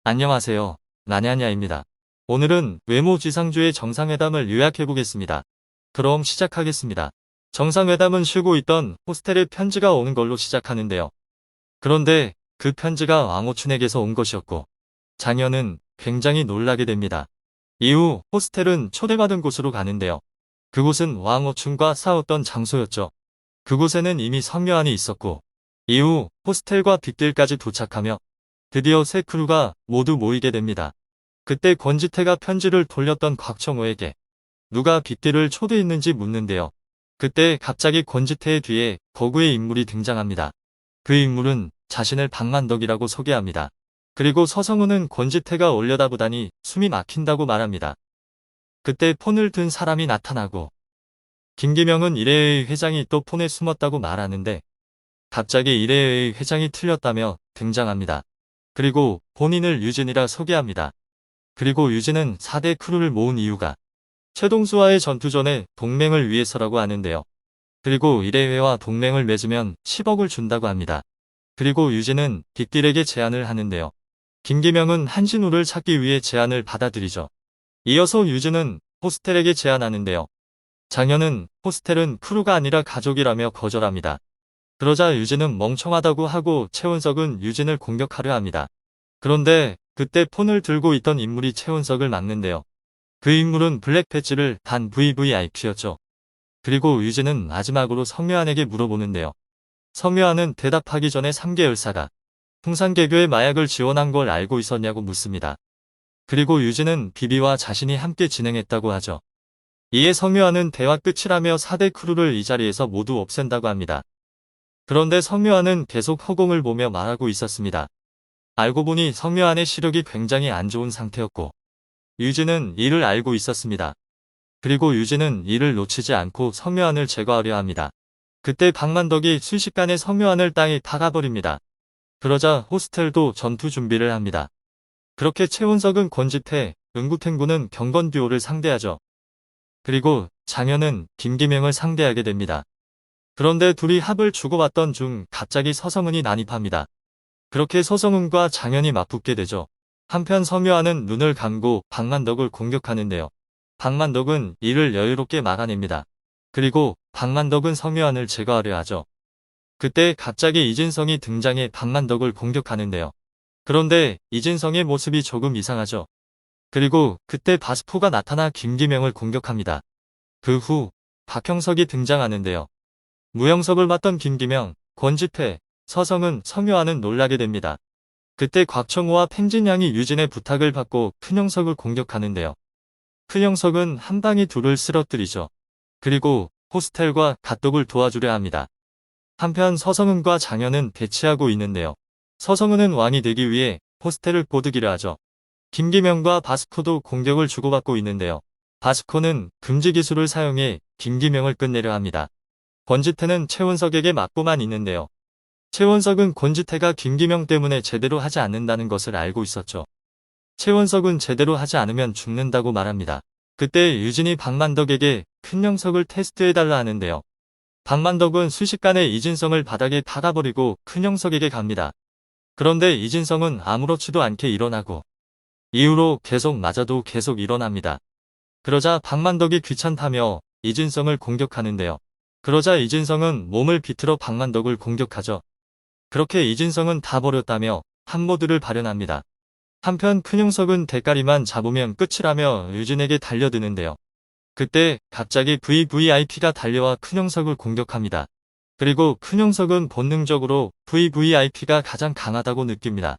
안녕하세요. 나냐냐입니다. 오늘은 외모지상주의 정상회담을 요약해보겠습니다. 그럼 시작하겠습니다. 정상회담은 쉬고 있던 호스텔에 편지가 오는 걸로 시작하는데요. 그런데 그 편지가 왕오춘에게서 온 것이었고 장현은 굉장히 놀라게 됩니다. 이후 호스텔은 초대받은 곳으로 가는데요. 그곳은 왕오춘과 싸웠던 장소였죠. 그곳에는 이미 성묘안이 있었고 이후 호스텔과 빅딜까지 도착하며 드디어 세 크루가 모두 모이게 됩니다. 그때 권지태가 편지를 돌렸던 곽청호에게 누가 빅딜을 초대했는지 묻는데요. 그때 갑자기 권지태의 뒤에 거구의 인물이 등장합니다. 그 인물은 자신을 박만덕이라고 소개합니다. 그리고 서성훈은 권지태가 올려다보다니 숨이 막힌다고 말합니다. 그때 폰을 든 사람이 나타나고 김기명은 이래의 회장이 또 폰에 숨었다고 말하는데 갑자기 이래의 회장이 틀렸다며 등장합니다. 그리고 본인을 유진이라 소개합니다. 그리고 유진은 4대 크루를 모은 이유가 최동수와의 전투 전에 동맹을 위해서라고 하는데요. 그리고 이래회와 동맹을 맺으면 10억을 준다고 합니다. 그리고 유진은 빅딜에게 제안을 하는데요. 김기명은 한신우를 찾기 위해 제안을 받아들이죠. 이어서 유진은 호스텔에게 제안하는데요. 장현은 호스텔은 크루가 아니라 가족이라며 거절합니다. 그러자 유진은 멍청하다고 하고 최훈석은 유진을 공격하려 합니다. 그런데 그때 폰을 들고 있던 인물이 최훈석을 막는데요. 그 인물은 블랙 배지를 단 VVIP였죠. 그리고 유진은 마지막으로 성묘안에게 물어보는데요. 성묘안은 대답하기 전에 3개월사가 풍산개교에 마약을 지원한 걸 알고 있었냐고 묻습니다. 그리고 유진은 비비와 자신이 함께 진행했다고 하죠. 이에 성묘안은 대화 끝이라며 4대 크루를 이 자리에서 모두 없앤다고 합니다. 그런데 성묘안은 계속 허공을 보며 말하고 있었습니다. 알고 보니 성묘안의 시력이 굉장히 안 좋은 상태였고 유진은 이를 알고 있었습니다. 그리고 유진은 이를 놓치지 않고 성묘안을 제거하려 합니다. 그때 박만덕이 순식간에 성묘안을 땅에 박아버립니다. 그러자 호스텔도 전투 준비를 합니다. 그렇게 최훈석은 권지태, 은구탱구는 경건듀오를 상대하죠. 그리고 장현은 김기명을 상대하게 됩니다. 그런데 둘이 합을 주고받던 중 갑자기 서성은이 난입합니다. 그렇게 서성은과 장현이 맞붙게 되죠. 한편 성묘안은 눈을 감고 박만덕을 공격하는데요. 박만덕은 이를 여유롭게 막아냅니다. 그리고 박만덕은 성묘안을 제거하려 하죠. 그때 갑자기 이진성이 등장해 박만덕을 공격하는데요. 그런데 이진성의 모습이 조금 이상하죠. 그리고 그때 바스포가 나타나 김기명을 공격합니다. 그 후 박형석이 등장하는데요. 무영석을 맡던 김기명, 권지태, 서성은 성묘안은 놀라게 됩니다. 그때 곽청호와 팽진양이 유진의 부탁을 받고 큰형석을 공격하는데요. 큰형석은 한 방에 둘을 쓰러뜨리죠. 그리고 호스텔과 갓독을 도와주려 합니다. 한편 서성은과 장현은 대치하고 있는데요. 서성은은 왕이 되기 위해 호스텔을 꼬드기려 하죠. 김기명과 바스코도 공격을 주고받고 있는데요. 바스코는 금지 기술을 사용해 김기명을 끝내려 합니다. 권지태는 최훈석에게 맞고만 있는데요. 최훈석은 권지태가 김기명 때문에 제대로 하지 않는다는 것을 알고 있었죠. 최훈석은 제대로 하지 않으면 죽는다고 말합니다. 그때 유진이 박만덕에게 큰 녀석을 테스트해달라 하는데요. 박만덕은 순식간에 이진성을 바닥에 박아버리고 큰 녀석에게 갑니다. 그런데 이진성은 아무렇지도 않게 일어나고 이후로 계속 맞아도 계속 일어납니다. 그러자 박만덕이 귀찮다며 이진성을 공격하는데요. 그러자 이진성은 몸을 비틀어 박만덕을 공격하죠. 그렇게 이진성은 다 버렸다며 한모드를 발현합니다. 한편 큰형석은 대가리만 잡으면 끝이라며 유진에게 달려드는데요. 그때 갑자기 VVIP가 달려와 큰형석을 공격합니다. 그리고 큰형석은 본능적으로 VVIP가 가장 강하다고 느낍니다.